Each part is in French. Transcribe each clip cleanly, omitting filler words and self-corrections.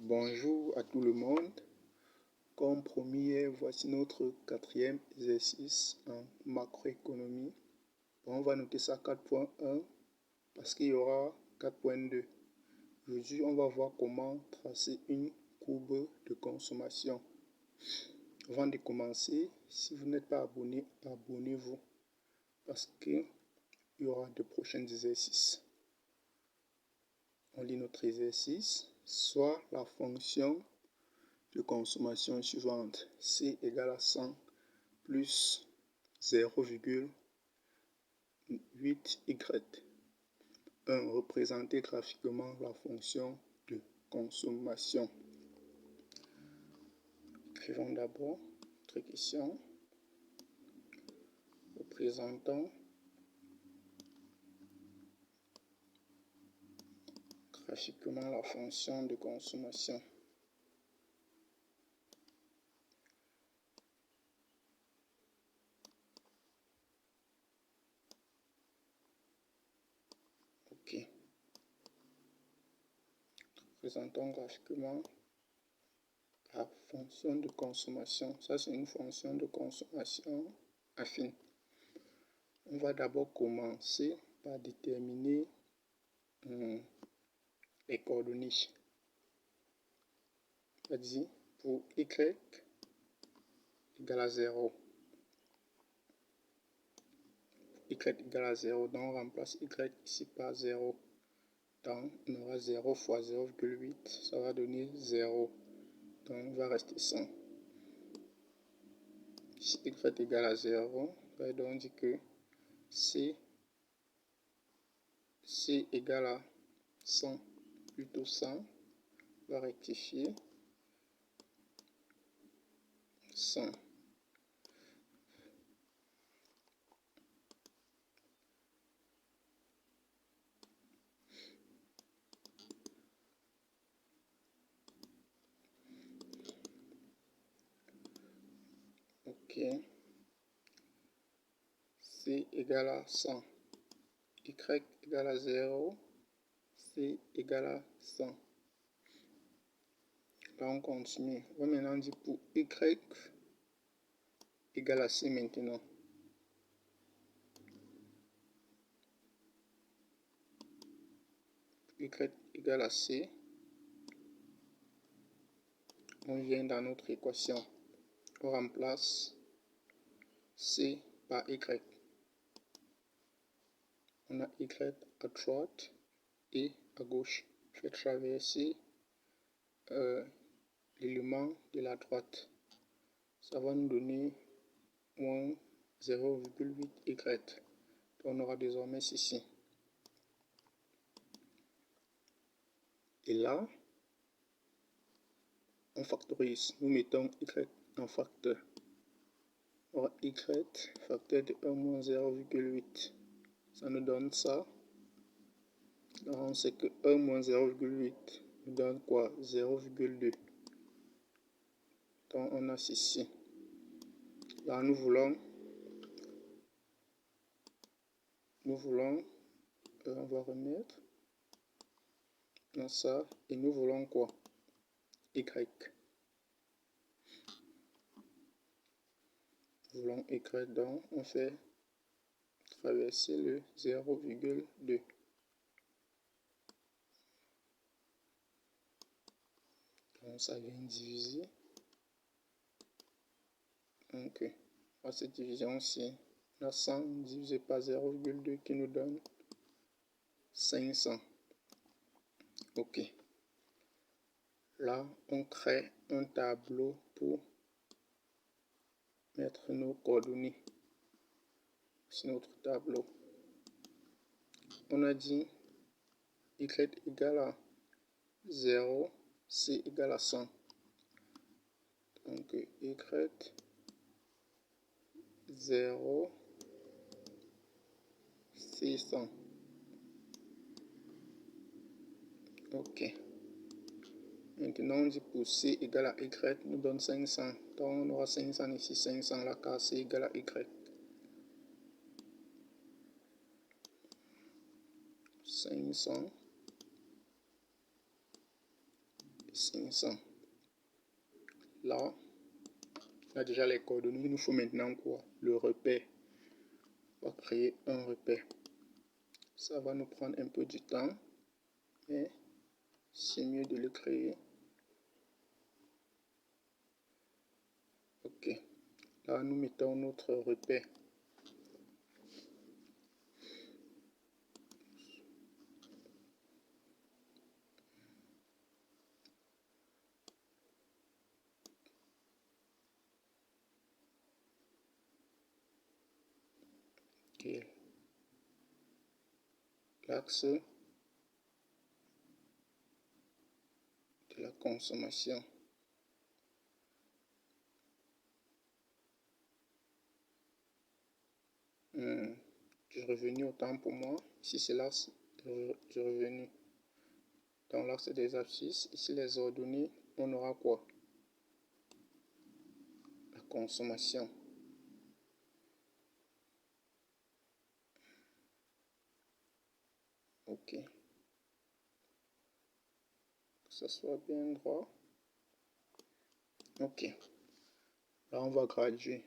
Bonjour à tout le monde. Comme promis, voici notre quatrième exercice en macroéconomie. On va noter ça 4.1 parce qu'il y aura 4.2. Aujourd'hui, on va voir comment tracer une courbe de consommation. Avant de commencer, si vous n'êtes pas abonné, abonnez-vous parce qu'il y aura de prochains exercices. On lit notre exercice, soit la fonction de consommation suivante, C égale à 100 plus 0,8y. 1. Représenter graphiquement la fonction de consommation. Écrivons d'abord notre question. Représentons graphiquement la fonction de consommation. Ok. Représentons graphiquement la fonction de consommation. Ça, c'est une fonction de consommation affine. On va d'abord commencer par déterminer les coordonnées. C'est-à-dire pour y égale à 0. Y égale à 0, donc on remplace y ici par 0. Donc on aura 0 fois 0,8, ça va donner 0. Donc on va rester 100. Si y égale à 0, donc on dit que C égale à 100, plutôt 100, on va rectifier 100. Ok. C égale à 100. Y égale à 0. C égale à 100. Là, on continue. On va maintenant dire pour Y égale à C maintenant. Y égale à C. On vient dans notre équation. On remplace C par Y. On a Y à droite et à gauche. Je vais traverser l'élément de la droite. Ça va nous donner moins 0,8Y. On aura désormais ceci. Et là, on factorise. Nous mettons Y en facteur. On aura Y facteur de 1 moins 0,8. Ça nous donne ça. Donc on sait que 1 moins 0,8 nous donne quoi? 0,2. Donc on a ceci. Là nous voulons on va remettre dans ça et nous voulons quoi? Y. Nous voulons Y, donc on fait traverser le 0,2. Donc ça vient diviser. Donc à cette division-ci, on a 100 divisé par 0,2 qui nous donne 500. Ok. Là, on crée un tableau pour mettre nos coordonnées sur notre tableau. On a dit Y égale à 0, C égale à 100. Donc Y 0, C 100. Ok. Maintenant, on dit pour C égale à Y nous donne 500. Donc on aura 500 ici, 500 là, car C égale à Y. 500. 500. Là, on a déjà les coordonnées. Il nous faut maintenant quoi? Le repère. On va créer un repère. Ça va nous prendre un peu du temps, mais c'est mieux de le créer. Ok. Là, nous mettons notre repère. Ok. L'axe de la consommation. Du revenu, autant pour moi. Ici, c'est l'axe du revenu. Dans l'axe des abscisses, ici les ordonnées, on aura quoi? La consommation. Ok. Que ça soit bien droit. Ok. Là, on va graduer.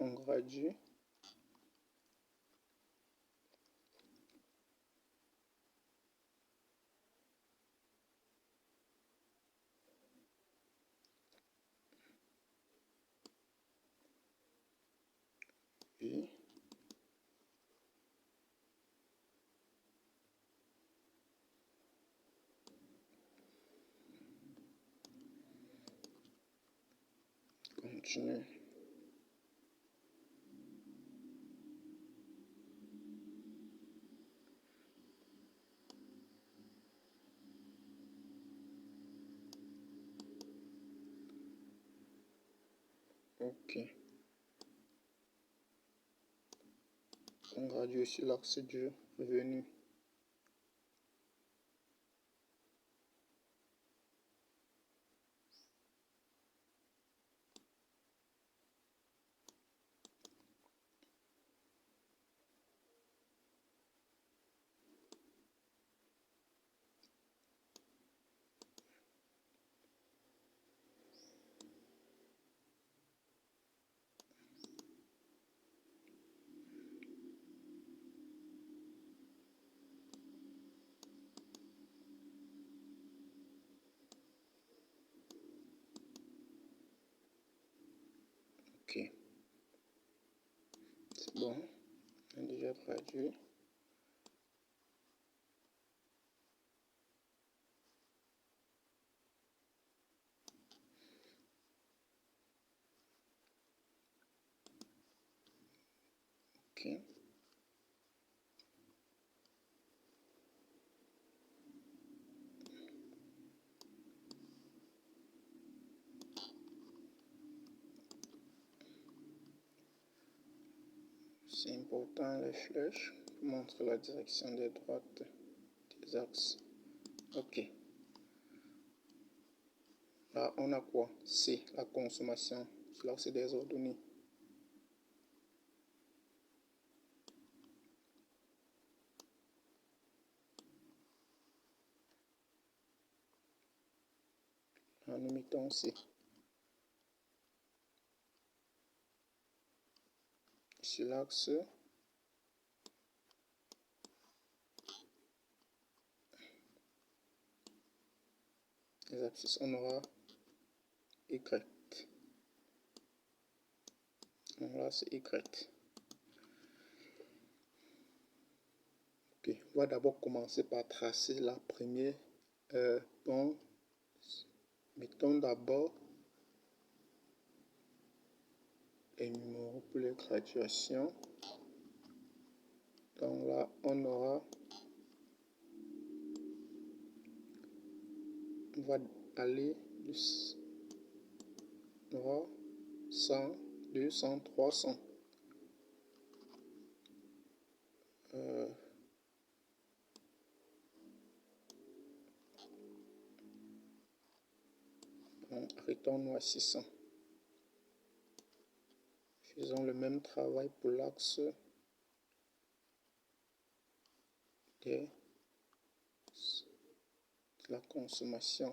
On gradue. Et continue. Ok. On gradue aussi l'axe du revenu. Ok. C'est bon. On a déjà traduit. Ok. C'est important les flèches pour montrer la direction des droites des axes. Ok. Là, on a quoi? C, la consommation. Là, c'est des ordonnées. Là, nous mettons C. Sur l'axe, les abscisses, on aura Y. Donc là, c'est Y. Ok, on va d'abord commencer par tracer la première. Bon, mettons d'abord les numéros pour les graduations. Donc là, on va aller on aura 100, 200, 300. Arrêtons-nous à 600. Faisons le même travail pour l'axe de la consommation.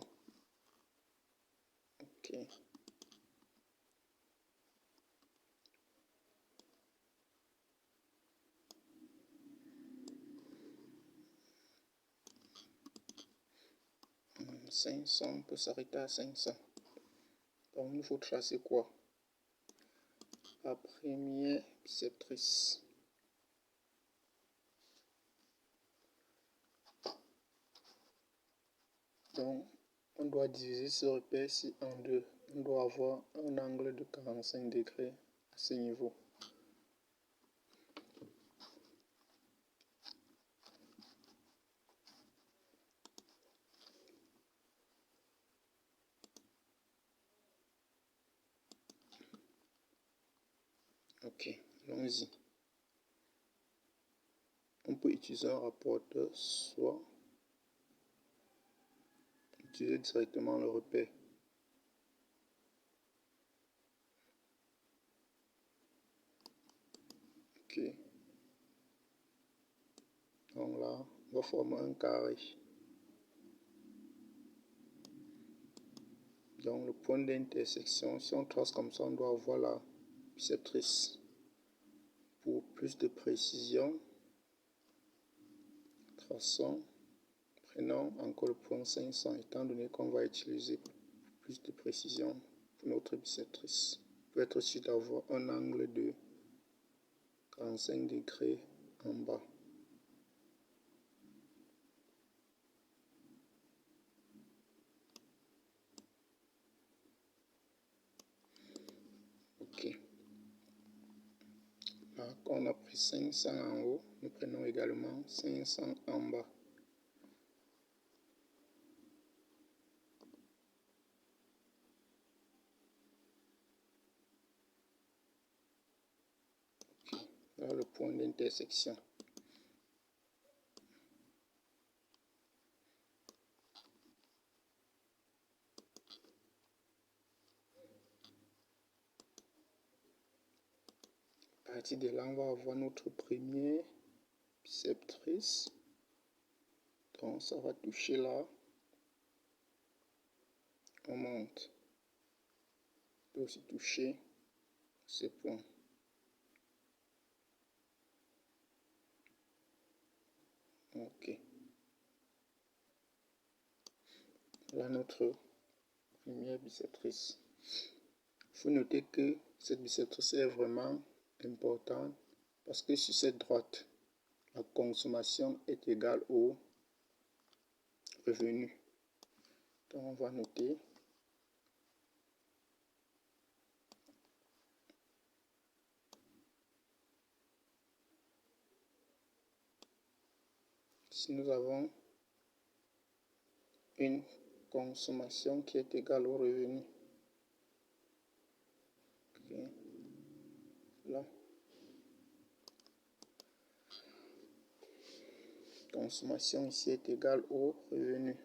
Ok. « 500, on peut s'arrêter à 500. Donc, il faut tracer quoi? La première biceptrice. Donc, on doit diviser ce repère-ci en deux. On doit avoir un angle de 45 degrés à ce niveau. Ok, allons-y. On peut utiliser un rapporteur, soit utiliser directement le repère. Ok. Donc là, on va former un carré. Donc le point d'intersection, si on trace comme ça, on doit avoir la biceptrice. Pour plus de précision, traçons, prenons encore le point 500, étant donné qu'on va utiliser plus de précision pour notre biceptrice. On peut être sûr d'avoir un angle de 45 degrés en bas. Ok. Là, quand on a pris 500 en haut, nous prenons également 500 en bas. Okay. Là, le point d'intersection. À partir de là, on va avoir notre première biceptrice. Donc, ça va toucher là. On monte. On peut aussi toucher ce point. Ok. Là, notre première biceptrice. Il faut noter que cette biceptrice est vraiment importante parce que sur cette droite, la consommation est égale au revenu. Donc, on va noter si nous avons une consommation qui est égale au revenu. Okay. Là. Consommation ici est égale au revenu.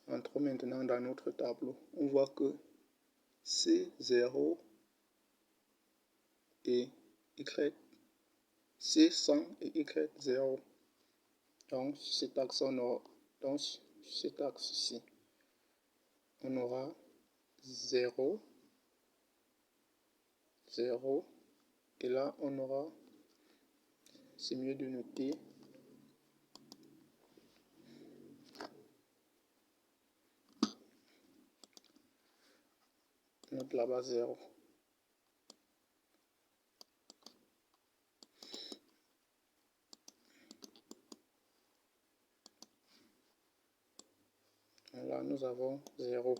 Entrons maintenant dans notre tableau. On voit que C0 et Y, C100 et Y0. Donc, sur cet axe, ici, on aura 0, 0, et là, on aura, c'est mieux de noter, note là-bas 0. Là, nous avons 0.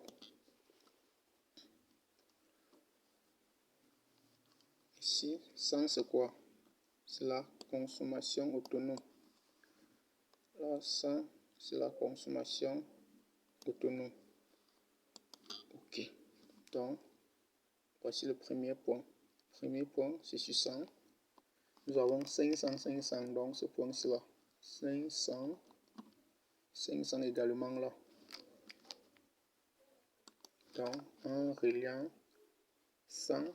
Ici, 100, c'est quoi? C'est la consommation autonome. Là, 100, c'est la consommation autonome. Ok. Donc, voici le premier point. Premier point, c'est sur 100. Nous avons 500, 500, donc ce point-ci là. 500, 500 également là. Donc, en reliant 100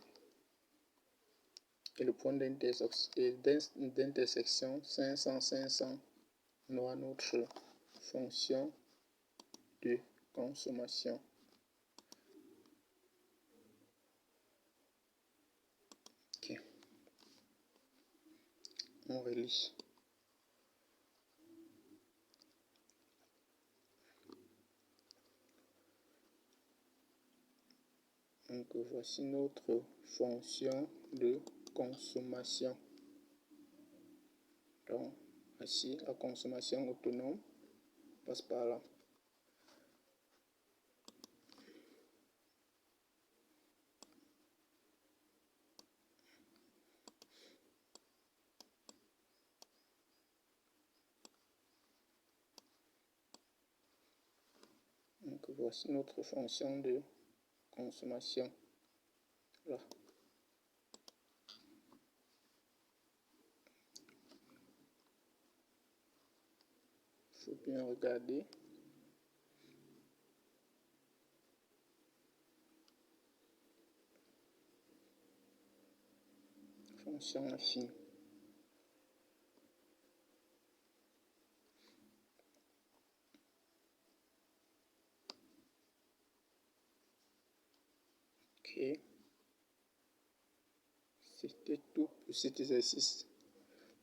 et le point d'intersection 500-500, on aura notre fonction de consommation. Ok. On relie. Donc voici notre fonction de consommation. Donc voici la consommation autonome, passe par là. Donc voici notre fonction de consommation. Là. Il faut bien regarder. Fonction affine. Ok. C'était tout pour cet exercice.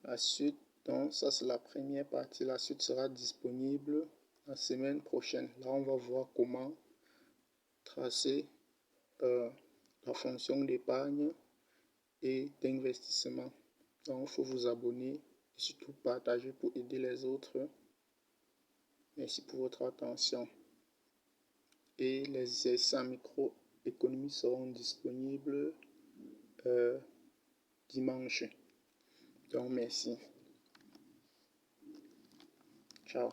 La suite, donc ça c'est la première partie. La suite sera disponible la semaine prochaine. Là on va voir comment tracer la fonction d'épargne et d'investissement. Donc il faut vous abonner et surtout partager pour aider les autres. Merci pour votre attention. Et les exercices en microéconomie seront disponibles dimanche. Donc merci. Ciao.